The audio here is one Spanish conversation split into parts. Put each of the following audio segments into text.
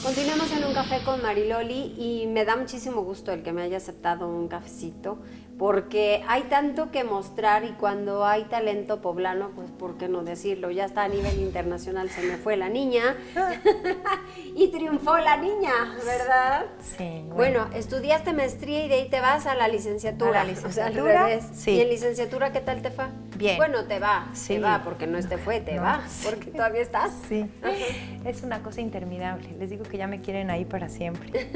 Continuamos en Un Café con Mariloli y me da muchísimo gusto el que me haya aceptado un cafecito, porque hay tanto que mostrar y cuando hay talento poblano, pues por qué no decirlo, ya está a nivel internacional, se me fue la niña y triunfó la niña, ¿verdad? Sí. Bueno, estudiaste maestría y de ahí te vas a la licenciatura. A la licenciatura, o sea, al revés. sí. ¿Y en licenciatura qué tal te fue? Bien. Bueno, te va, Sí. te va, porque no es te fue, te va, porque todavía estás. Sí, es una cosa interminable. Les digo que ya me quieren ahí para siempre.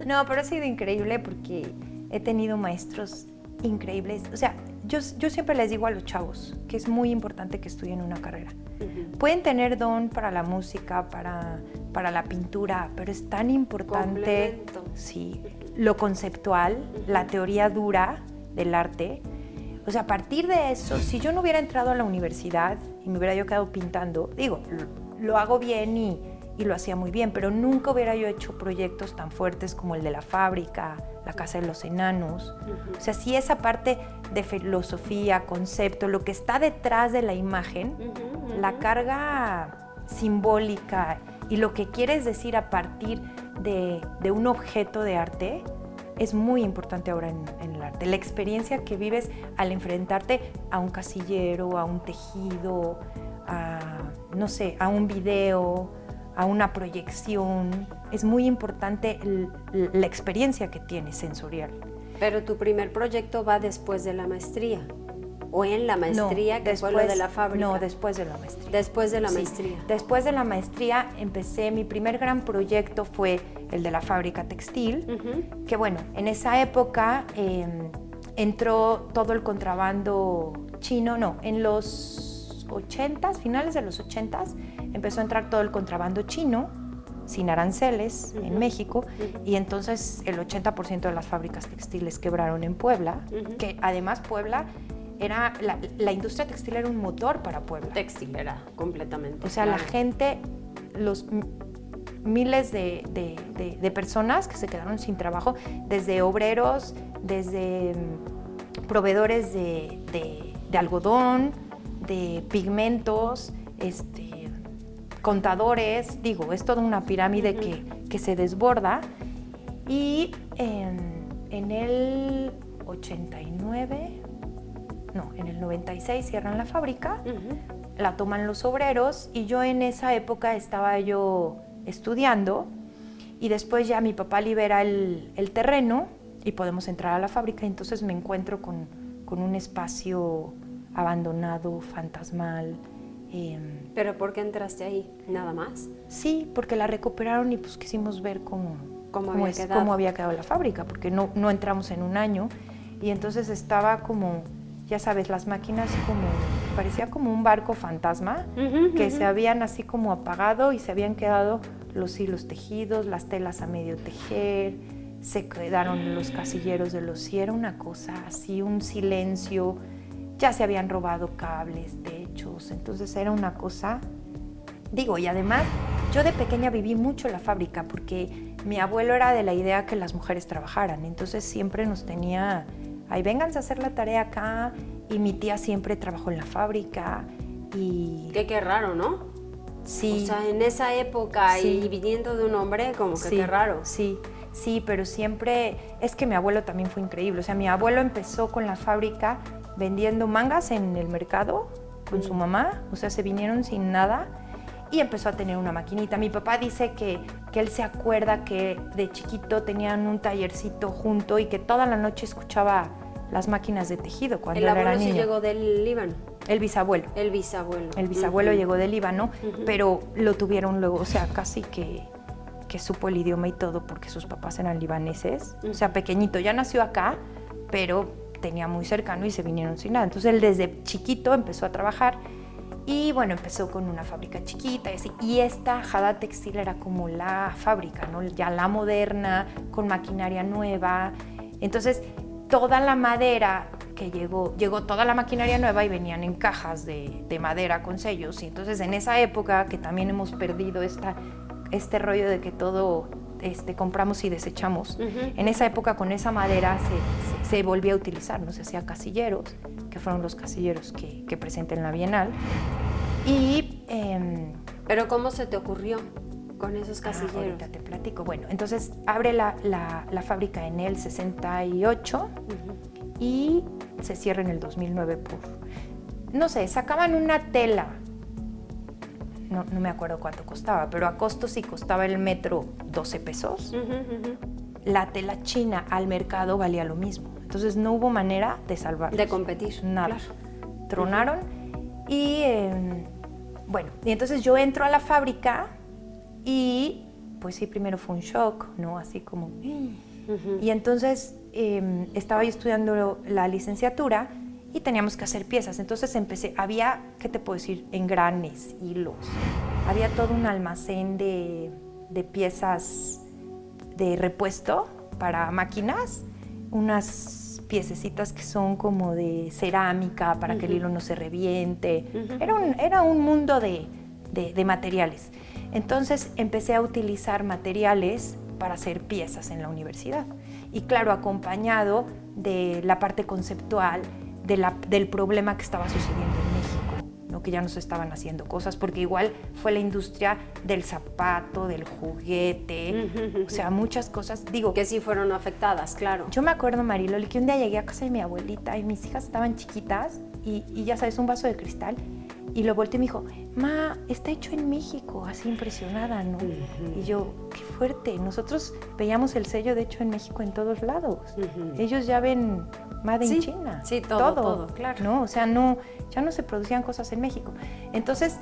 No, pero ha sido increíble porque he tenido maestros increíbles. O sea, yo siempre les digo a los chavos que es muy importante que estudien una carrera. Pueden tener don para la música, para la pintura, pero es tan importante, sí, lo conceptual, la teoría dura del arte. O sea, a partir de eso, si yo no hubiera entrado a la universidad y me hubiera yo quedado pintando, digo, lo hago bien y lo hacía muy bien, pero nunca hubiera yo hecho proyectos tan fuertes como el de la fábrica, la Casa de los Enanos. O sea, sí, esa parte de filosofía, concepto, lo que está detrás de la imagen, la carga simbólica y lo que quieres decir a partir de un objeto de arte, es muy importante ahora en el arte. La experiencia que vives al enfrentarte a un casillero, a un tejido, no sé, a un video, a una proyección. Es muy importante la experiencia que tienes sensorial. Pero tu primer proyecto va después de la maestría. ¿O en la maestría, no, que fue lo de la fábrica? No, después de la maestría. Después de la maestría. Después de la maestría empecé, mi primer gran proyecto fue el de la fábrica textil, que bueno, en esa época entró todo el contrabando chino, no, en los 80s, finales de los 80s, empezó a entrar todo el contrabando chino, sin aranceles, en México, y entonces el 80% de las fábricas textiles quebraron en Puebla, que además Puebla era, la industria textil era un motor para Puebla. Textil era, completamente. O sea, claro. La gente, los miles de personas que se quedaron sin trabajo, desde obreros, desde proveedores de algodón, de pigmentos, contadores, digo, es toda una pirámide que se desborda. Y en el 89... No, en el 96 cierran la fábrica, la toman los obreros y yo en esa época estaba yo estudiando y después ya mi papá libera el terreno y podemos entrar a la fábrica y entonces me encuentro con un espacio abandonado, fantasmal. ¿Pero por qué entraste ahí? ¿Nada más? Sí, porque la recuperaron y pues quisimos ver cómo había quedado la fábrica, porque no entramos en un año y entonces estaba como... Ya sabes, las máquinas parecía como un barco fantasma que se habían así como apagado y se habían quedado los hilos tejidos, las telas a medio tejer, se quedaron los casilleros de los... Y era una cosa así, un silencio, ya se habían robado cables, techos, entonces era una cosa... Digo, y además yo de pequeña viví mucho la fábrica porque mi abuelo era de la idea que las mujeres trabajaran, entonces siempre nos tenía... Ahí vénganse a hacer la tarea acá, y mi tía siempre trabajó en la fábrica y... Qué raro, ¿no? Sí. O sea, en esa época y viniendo de un hombre, como que qué raro. Sí, pero siempre... Es que mi abuelo también fue increíble, o sea, mi abuelo empezó con la fábrica vendiendo mangas en el mercado con su mamá, o sea, se vinieron sin nada y empezó a tener una maquinita. Mi papá dice que él se acuerda que de chiquito tenían un tallercito junto y que toda la noche escuchaba las máquinas de tejido cuando él era niño. ¿El abuelo sí llegó del Líbano? El bisabuelo. El bisabuelo. El bisabuelo llegó del Líbano, pero lo tuvieron luego, o sea, casi que supo el idioma y todo porque sus papás eran libaneses. O sea, pequeñito, ya nació acá, pero tenía muy cercano y se vinieron sin nada. Entonces él desde chiquito empezó a trabajar. Y bueno, empezó con una fábrica chiquita y así. Y esta Jada Textil era como la fábrica, ¿no? Ya la moderna, con maquinaria nueva. Entonces, toda la madera que llegó toda la maquinaria nueva y venían en cajas de madera con sellos. Y entonces, en esa época, que también hemos perdido este rollo de que todo compramos y desechamos, en esa época con esa madera se volvía a utilizar, ¿no? Se hacía casilleros, que fueron los casilleros que presenté en la Bienal. ¿Pero cómo se te ocurrió con esos casilleros? Ahorita te platico. Bueno, entonces abre la fábrica en el 68 y se cierra en el 2009 por... No sé, sacaban una tela. No me acuerdo cuánto costaba, pero a costo sí costaba el metro 12 pesos. La tela china al mercado valía lo mismo. Entonces no hubo manera de salvarlos. De competir. Nada. Claro. Tronaron y bueno, y entonces yo entro a la fábrica y pues sí, primero fue un shock, ¿no? Así como... Y entonces estaba yo estudiando la licenciatura y teníamos que hacer piezas. Entonces había, ¿qué te puedo decir? Engranes, hilos. Había todo un almacén de piezas de repuesto para máquinas, unas piececitas que son como de cerámica para que el hilo no se reviente. Era un mundo de materiales. Entonces empecé a utilizar materiales para hacer piezas en la universidad. Y claro, acompañado de la parte conceptual del problema que estaba sucediendo en México, ¿no? Que ya nos estaban haciendo cosas, porque igual fue la industria del zapato, del juguete, o sea, muchas cosas. Digo, que sí fueron afectadas, claro. Yo me acuerdo, Mariloli, que un día llegué a casa de mi abuelita y mis hijas estaban chiquitas y ya sabes, un vaso de cristal, y lo volteé y me dijo, ma, está hecho en México, así impresionada, ¿no? Y yo, qué fuerte, nosotros veíamos el sello de hecho en México en todos lados. Ellos ya ven Made in China. Sí, todo, claro. ¿No? O sea, ya no se producían cosas en México. Entonces,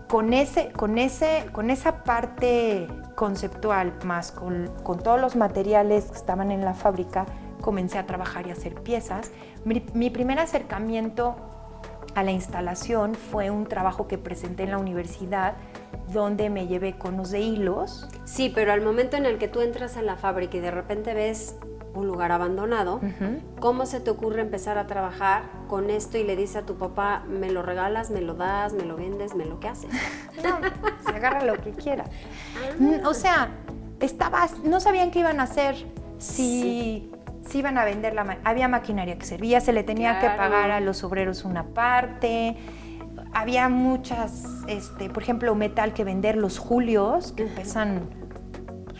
con esa parte conceptual, más con todos los materiales que estaban en la fábrica, comencé a trabajar y a hacer piezas. Mi primer acercamiento a la instalación fue un trabajo que presenté en la universidad, donde me llevé conos de hilos. Sí, pero al momento en el que tú entras en la fábrica y de repente ves un lugar abandonado, ¿cómo se te ocurre empezar a trabajar con esto y le dices a tu papá, me lo regalas, me lo das, me lo vendes, me lo que haces? No, se agarra lo que quiera. O sea, no sabían qué iban a hacer, si iban a vender había maquinaria que servía, se le tenía que pagar a los obreros una parte, había muchas, por ejemplo, metal que vender, los julios, que pesan,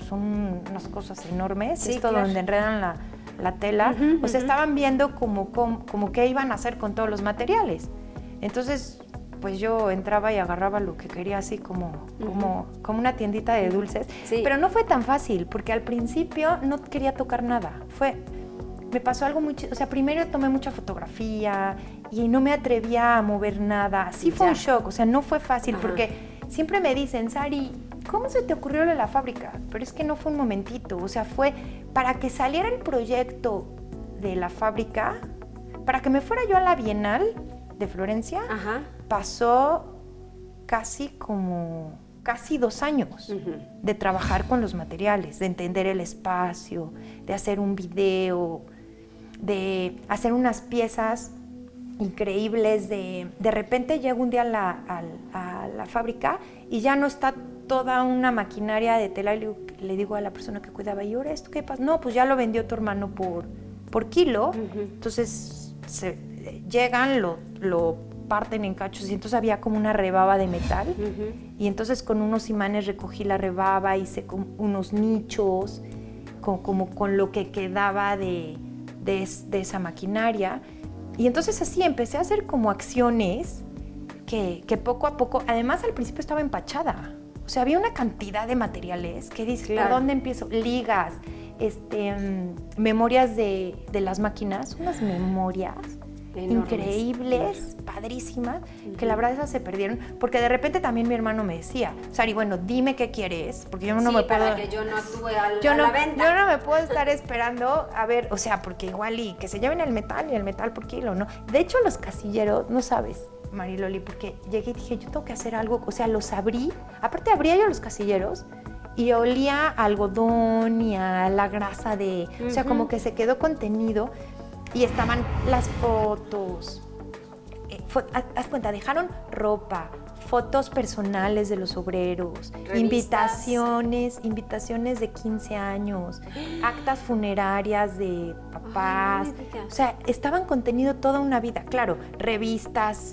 son unas cosas enormes, esto donde enredan la tela, o sea, estaban viendo como qué iban a hacer con todos los materiales. Entonces, pues yo entraba y agarraba lo que quería, así como una tiendita de dulces, pero no fue tan fácil, porque al principio no quería tocar nada, me pasó algo muy chido. O sea, primero tomé mucha fotografía y no me atrevía a mover nada. Sí fue un shock, o sea, no fue fácil, porque siempre me dicen, Sari, ¿cómo se te ocurrió lo de la fábrica? Pero es que no fue un momentito, o sea, fue para que saliera el proyecto de la fábrica, para que me fuera yo a la Bienal de Florencia, pasó casi 2 años de trabajar con los materiales, de entender el espacio, de hacer un video, de hacer unas piezas increíbles. De repente llego un día a la fábrica y ya no está toda una maquinaria de tela, y le digo a la persona que cuidaba, ¿y ahora esto qué pasa? No, pues ya lo vendió tu hermano por kilo. Entonces llegan, lo parten en cachos, y entonces había como una rebaba de metal, y entonces con unos imanes recogí la rebaba, hice unos nichos como con lo que quedaba de esa maquinaria, y entonces así empecé a hacer como acciones que poco a poco, además al principio estaba empachada, o sea, había una cantidad de materiales que dices, ¿por dónde empiezo? Ligas, memorias de las máquinas, unas memorias increíbles, padrísimas, que la verdad esas se perdieron, porque de repente también mi hermano me decía, Sari, bueno, dime qué quieres, porque yo no me puedo... para que yo no actúe a la venta. Yo no me puedo estar esperando, a ver, o sea, porque igual y que se lleven el metal por kilo, ¿no? De hecho, los casilleros, no sabes, Mariloli, porque llegué y dije, yo tengo que hacer algo, o sea, los abrí, aparte abría yo los casilleros, y olía a algodón y a la grasa o sea, como que se quedó contenido. Y estaban las fotos. Haz cuenta, dejaron ropa, fotos personales de los obreros, Revistas. invitaciones de 15 años, actas funerarias de papás. Ay, no me digas. O sea, estaban contenido toda una vida. Claro, revistas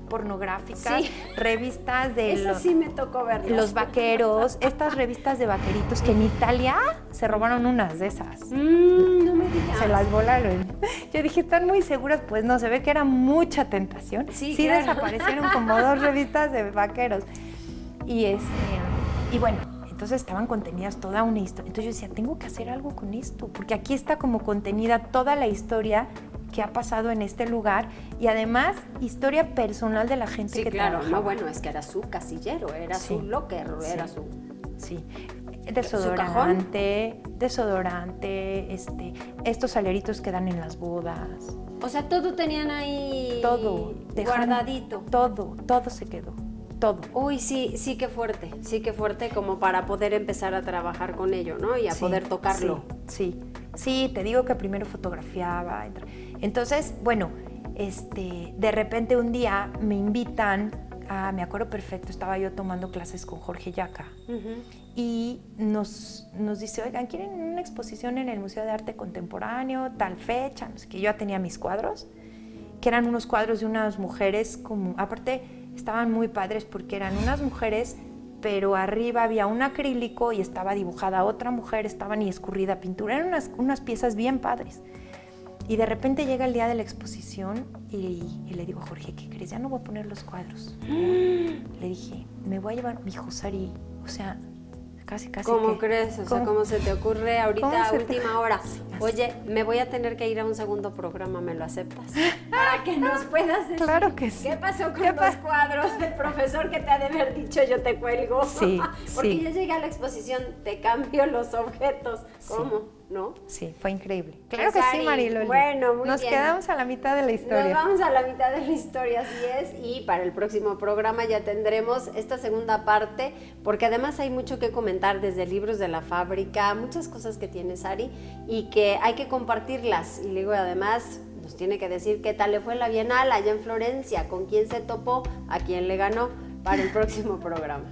pornográficas, Sí. revistas de Eso sí me tocó verlas. los vaqueros, estas revistas de vaqueritos que en Italia se robaron unas de esas. No me digas. Se las volaron. Yo dije, ¿están muy seguras? Pues no, se ve que era mucha tentación. Sí, Sí claro. desaparecieron como 2 revistas de vaqueros. Y bueno, entonces estaban contenidas toda una historia. Entonces yo decía, tengo que hacer algo con esto, porque aquí está como contenida toda la historia que ha pasado en este lugar y además historia personal de la gente Sí, que claro. trabajaba. No, bueno, es que era su casillero, era Sí. su locker, Sí. era su... Sí, cajón? desodorante, estos saleritos que dan en las bodas, O sea, todo tenían ahí todo, guardadito. todo se quedó, todo. Uy, sí que fuerte como para poder empezar a trabajar con ello, ¿no? Y a Sí, poder tocarlo. Sí, te digo que primero fotografiaba. Entonces, bueno, de repente un día me invitan me acuerdo perfecto, estaba yo tomando clases con Jorge Yaca Ujú. y nos dice, oigan, ¿quieren una exposición en el Museo de Arte Contemporáneo, tal fecha? No sé qué. Yo ya tenía mis cuadros, que eran unos cuadros de unas mujeres, como, aparte estaban muy padres porque eran unas mujeres, pero arriba había un acrílico y estaba dibujada otra mujer, estaba ni escurrida pintura, eran unas piezas bien padres. Y de repente llega el día de la exposición y le digo a Jorge, ¿qué crees? Ya no voy a poner los cuadros. Le dije, me voy a llevar, mi hijo Sari, o sea, casi ¿Cómo que... crees? O sea, ¿cómo se te ocurre ahorita a última hora? Sí, así. Oye, me voy a tener que ir a un segundo programa, ¿me lo aceptas? Para que nos puedas decir Claro que sí. qué pasó con los cuadros del profesor que te ha de haber dicho yo te cuelgo. Sí, Porque sí. ya llegué a la exposición, te cambio los objetos. ¿Cómo? Sí. ¿No? Sí, fue increíble. Claro Pues, que sí, Ari, Mariloli. bueno, muy Nos bien. quedamos a la mitad de la historia. Nos vamos a la mitad de la historia, así es, y para el próximo programa ya tendremos esta segunda parte, porque además hay mucho que comentar desde libros de la fábrica, muchas cosas que tiene Sari y que hay que compartirlas. Y luego además nos tiene que decir qué tal le fue la Bienal allá en Florencia, con quién se topó, a quién le ganó para el próximo programa.